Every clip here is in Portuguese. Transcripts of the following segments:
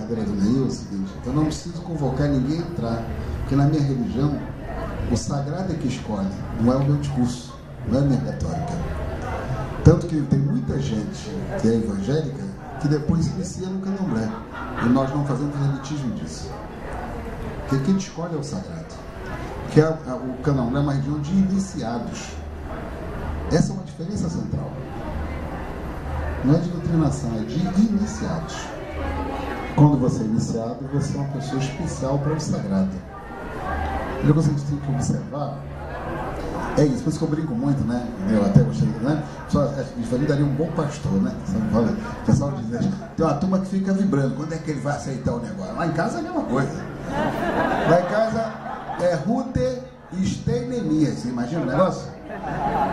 cadeira do Neil é o seguinte: eu não preciso convocar ninguém a entrar, porque na minha religião o sagrado é que escolhe, não é o meu discurso, não é a minha retórica. Tanto que tem muita gente que é evangélica que depois se inicia no candomblé, e nós não fazemos elitismo disso, porque quem escolhe é o sagrado, que o candomblé é uma religião de iniciados. Essa é uma diferença central. Não é de doutrinação, é de iniciados. Quando você é iniciado, você é uma pessoa especial para o sagrado. A coisa que a gente tem que observar é isso. Por isso que eu brinco muito, né? Eu até gostei, né? Me daria um bom pastor, né? O pessoal diz, tem uma turma que fica vibrando. Quando é que ele vai aceitar o negócio? Lá em casa é a mesma coisa. Lá em casa é Rute e Steinemias. Você imagina o negócio?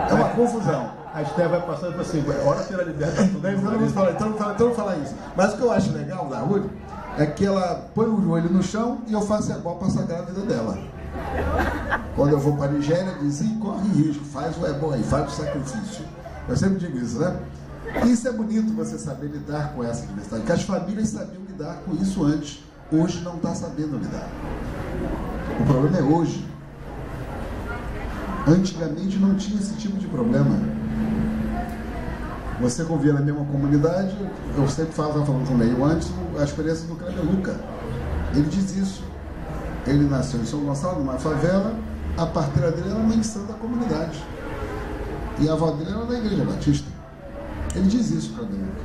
É uma confusão. A Esther vai passando e fala assim, ora pela liberdade. Então não falar isso. Mas o que eu acho legal da Ruth é que ela põe o joelho no chão e eu faço ebó para sagrar a vida dela. Quando eu vou para a Nigéria, diz, corre risco, faz o ebó aí, faz o sacrifício. Eu sempre digo isso, né? Isso é bonito, você saber lidar com essa diversidade, porque as famílias sabiam lidar com isso antes. Hoje não está sabendo lidar. O problema é hoje. Antigamente não tinha esse tipo de problema. Você convia na mesma comunidade, eu sempre estava falando com o Neil antes, a experiência do Kleber Luca. Ele diz isso. Ele nasceu em São Gonçalo, numa favela, a parteira dele era mãe de santo da comunidade. E a avó dele era da igreja batista. Ele diz isso, Kleber Luca.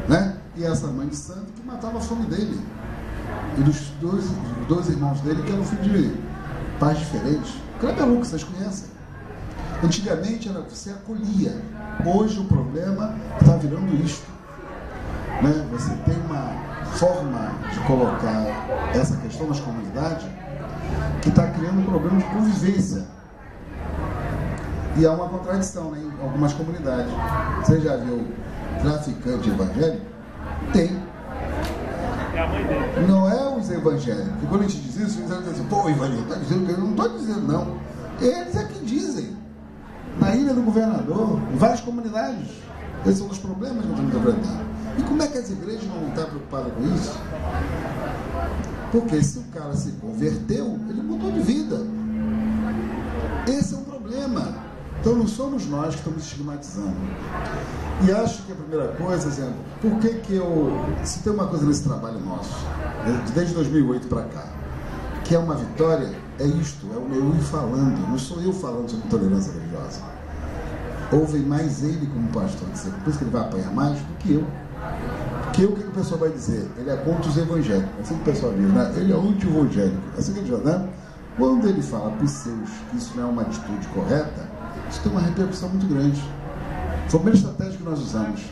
Né? E essa mãe de santo que matava a fome dele. E dos dois irmãos dele, que eram filhos de pais diferentes. Kleber Luca, vocês conhecem? Antigamente era você acolhia. Hoje o problema está virando isto. Né? Você tem uma forma de colocar essa questão nas comunidades que está criando um problema de convivência. E há uma contradição, né, em algumas comunidades. Você já viu traficante evangélico? Tem. Não é os evangélicos. Porque quando a gente diz isso, eles dizem assim, pô, o evangélico está dizendo que eu não estou dizendo, não. Eles é que dizem. Na Ilha do Governador, em várias comunidades. Esses são os problemas que nós estamos enfrentando. E como é que as igrejas não estão preocupadas com isso? Porque se o cara se converteu, ele mudou de vida. Esse é um problema. Então não somos nós que estamos estigmatizando. E acho que a primeira coisa, exemplo, por que se tem uma coisa nesse trabalho nosso, desde 2008 para cá, que é uma vitória, é isto, é o Neil falando, não sou eu falando sobre intolerância religiosa. Ouvem mais ele como pastor, por isso que ele vai apanhar mais do que eu. Porque o que o pessoal vai dizer? Ele é contra os evangélicos. É assim que o pessoal diz, né? Ele é anti-evangélico. É assim que ele diz, né? Quando ele fala para os seus que isso não é uma atitude correta, isso tem uma repercussão muito grande. Foi a primeira estratégia que nós usamos.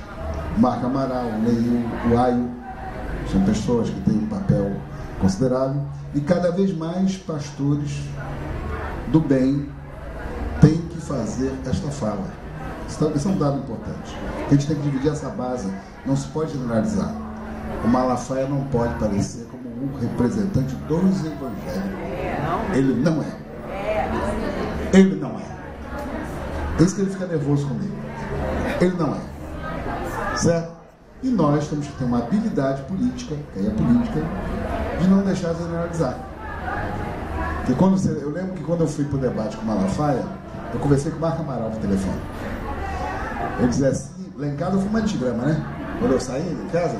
Marco Amaral, o Neil, o Aio, são pessoas que têm um papel considerável. E cada vez mais pastores do bem têm que fazer esta fala. Isso é um dado importante. A gente tem que dividir essa base. Não se pode generalizar. O Malafaia não pode parecer como um representante dos evangélicos. Ele não é. Ele não é. É isso que ele fica nervoso comigo. Ele não é. Certo? E nós temos que ter uma habilidade política, que aí é política, de não deixar generalizar. Porque eu lembro que quando eu fui para o debate com o Malafaia, eu conversei com o Marco Amaral por telefone. Ele dizia assim, lá em casa eu fui uma antigrama, né? Quando eu saí de casa,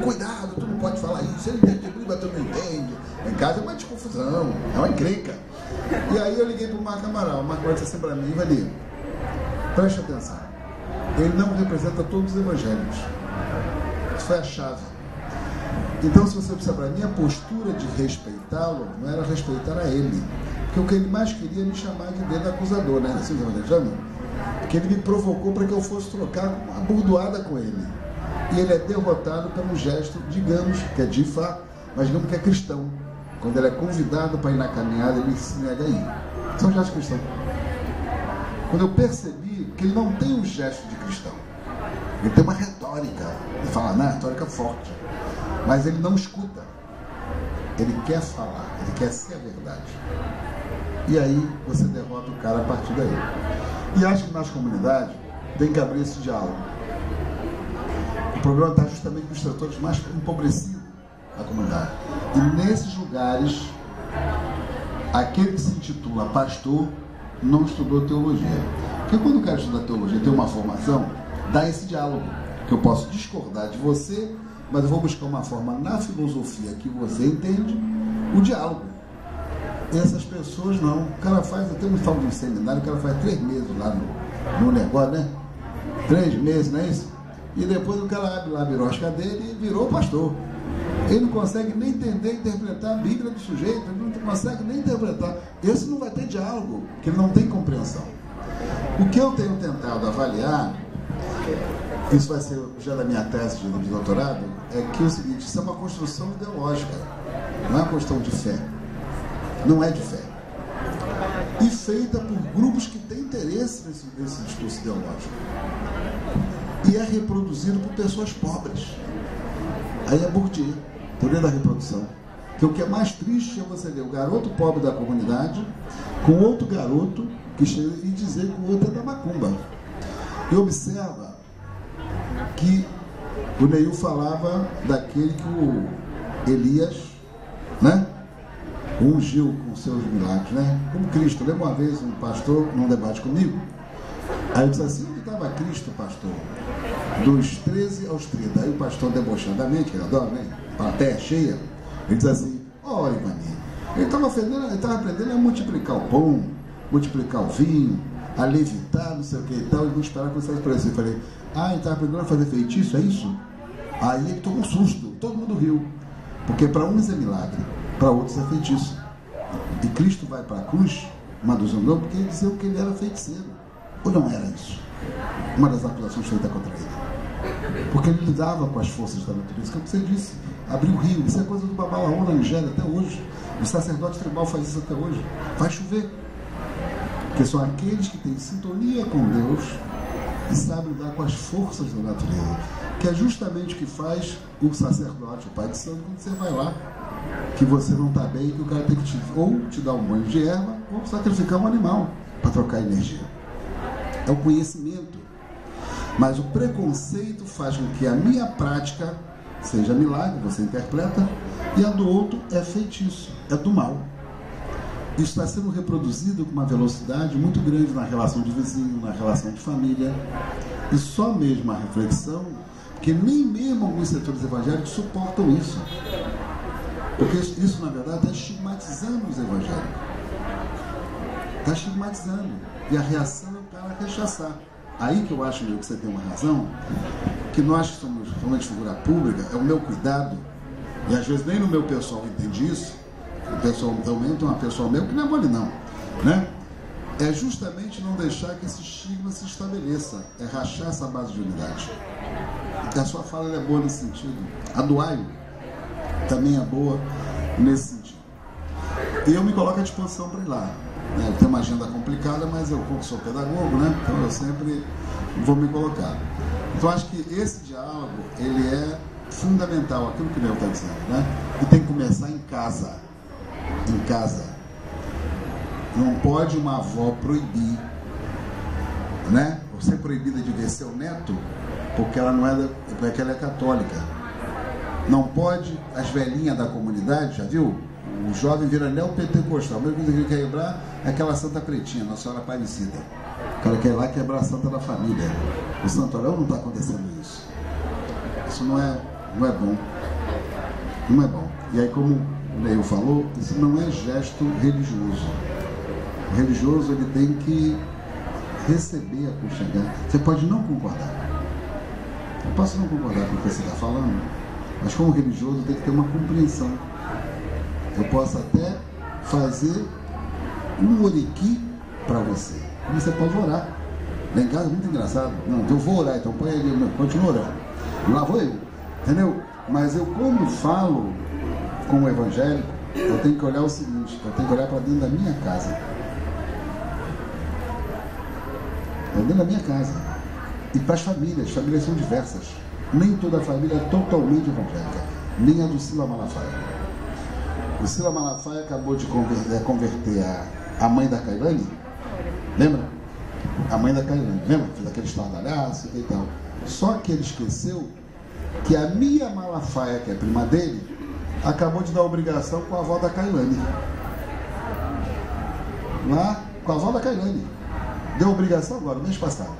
cuidado, tu não pode falar isso, ele entende de briga, tu não entende. Lá em casa é uma desconfusão, é uma encrenca. E aí eu liguei para o Marco Amaral, o Marco Amaral disse assim para mim, Ivani, preste atenção, ele não representa todos os evangélicos. Isso foi a chave. Então, se você observar, a minha postura de respeitá-lo não era respeitar a ele, porque o que ele mais queria é me chamar de dedo acusador, né? Assim, porque ele me provocou para que eu fosse trocar uma burdoada com ele. E ele é derrotado pelo gesto, digamos, que é de fato, mas digamos que é cristão. Quando ele é convidado para ir na caminhada, ele se nega a ir. São gestos cristãos. Quando eu percebi que ele não tem um gesto de cristão, ele tem uma retórica. Ele fala, não, retórica forte. Mas ele não escuta. Ele quer falar, ele quer ser a verdade. E aí você derrota o cara a partir daí. E acho que nas comunidades tem que abrir esse diálogo. O problema está justamente com os setores mais empobrecidos. a comunidade. E nesses lugares, aquele que se intitula pastor não estudou teologia. Porque quando o cara estuda teologia, tem uma formação, dá esse diálogo, que eu posso discordar de você, mas eu vou buscar uma forma na filosofia que você entende, o diálogo. Essas pessoas não. O cara faz, até um tal de um seminário, o cara faz 3 meses lá no negócio, né? 3 meses, não é isso? E depois o cara abre lá a birosca dele e virou pastor. Ele não consegue nem entender, interpretar a Bíblia do sujeito, ele não consegue nem interpretar. Esse não vai ter diálogo, porque ele não tem compreensão. O que eu tenho tentado avaliar, isso vai ser já da minha tese de doutorado, é que é o seguinte: isso é uma construção ideológica, não é uma questão de fé, não é de fé, e feita por grupos que têm interesse nesse discurso ideológico, e é reproduzido por pessoas pobres. Aí é Bourdieu, teoria da reprodução, que o que é mais triste é você ver o garoto pobre da comunidade com outro garoto que chega e dizer que o outro é da macumba. E observa que o Neil falava daquele que o Elias, né, ungiu com seus milagres, né? Como Cristo. Lembra uma vez um pastor num debate comigo? Aí eu disse assim: onde estava Cristo, pastor? Dos 13 aos 30. Aí o pastor, debochadamente, que ele adora, né? Plateia cheia, ele diz assim: olha, Ivani, ele estava aprendendo a multiplicar o pão, multiplicar o vinho, a levitar, não sei o que e tal, e vou esperar que você saia por assim. Eu falei: ah, ele estava aprendendo a fazer feitiço, é isso? Aí ele tomou um susto, todo mundo riu, porque para uns é milagre, para outros é feitiço. E Cristo vai para a cruz, uma dos homens, porque ele dizia que ele era feiticeiro. Ou não era isso? Uma das acusações feitas contra ele. Porque ele lidava com as forças da natureza, que você disse, abriu o rio. Isso é coisa do Babalaô na Nigéria até hoje. O sacerdote tribal faz isso até hoje. Vai chover. Porque são aqueles que têm sintonia com Deus e sabem lidar com as forças da natureza, que é justamente o que faz o sacerdote, o pai de santo, quando você vai lá, que você não está bem, que o cara tem que ou te dar um banho de erva, ou sacrificar um animal para trocar energia. É o conhecimento. Mas o preconceito faz com que a minha prática seja milagre, você interpreta, e a do outro é feitiço, é do mal. Isso está sendo reproduzido com uma velocidade muito grande na relação de vizinho, na relação de família. E só mesmo a reflexão, que nem mesmo alguns setores evangélicos suportam isso. Porque isso, na verdade, está estigmatizando os evangélicos. Está estigmatizando. E a reação é o cara rechaçar. Aí que eu acho, meu, que você tem uma razão, que nós que somos realmente figura pública, é o meu cuidado, e às vezes nem no meu pessoal entende isso. O pessoal realmente é uma pessoa meu que não é mole não, né? É justamente não deixar que esse estigma se estabeleça, é rachar essa base de unidade. E a sua fala é boa nesse sentido. A do Aio também é boa nesse sentido. E eu me coloco à disposição para ir lá. Eu tenho uma agenda complicada, mas eu sou pedagogo, né? Então eu sempre vou me colocar. Então acho que esse diálogo, ele é fundamental, aquilo que o Neo está dizendo, né? E tem que começar em casa. Em casa. Não pode uma avó proibir, né? Ou ser proibida de ver seu neto porque ela não é, porque ela é católica. Não pode as velhinhas da comunidade, já viu? O jovem vira neopentecostal. A mesma coisa que ele quer quebrar é aquela Santa Pretinha, Nossa Senhora Aparecida. O cara quer ir lá quebrar a Santa da Família. O Santorão não está acontecendo isso. Isso não é bom. Não é bom. E aí, como o Neil falou, isso não é gesto religioso. O religioso, ele tem que receber, aconchegar. Você pode não concordar. Eu posso não concordar com o que você está falando, mas como religioso tem que ter uma compreensão. Eu posso até fazer um oriqui para você. Como você pode orar. Lá em casa é muito engraçado. Não, então eu vou orar, então põe ali, continua orando. Lá vou eu. Entendeu? Mas eu, quando falo com o evangélico, eu tenho que olhar o seguinte, eu tenho que olhar para dentro da minha casa. Para dentro da minha casa. E para as famílias são diversas. Nem toda a família é totalmente evangélica. Nem a do Sila Malafaia. O Sila Malafaia acabou de converter a mãe da Cailane. Lembra? A mãe da Cailane. Lembra? Fez aquele estardalhaço e tal. Só que ele esqueceu que a Mia Malafaia, que é prima dele, acabou de dar obrigação com a avó da Cailane. Lá, com a avó da Cailane. Deu obrigação agora, mês passado.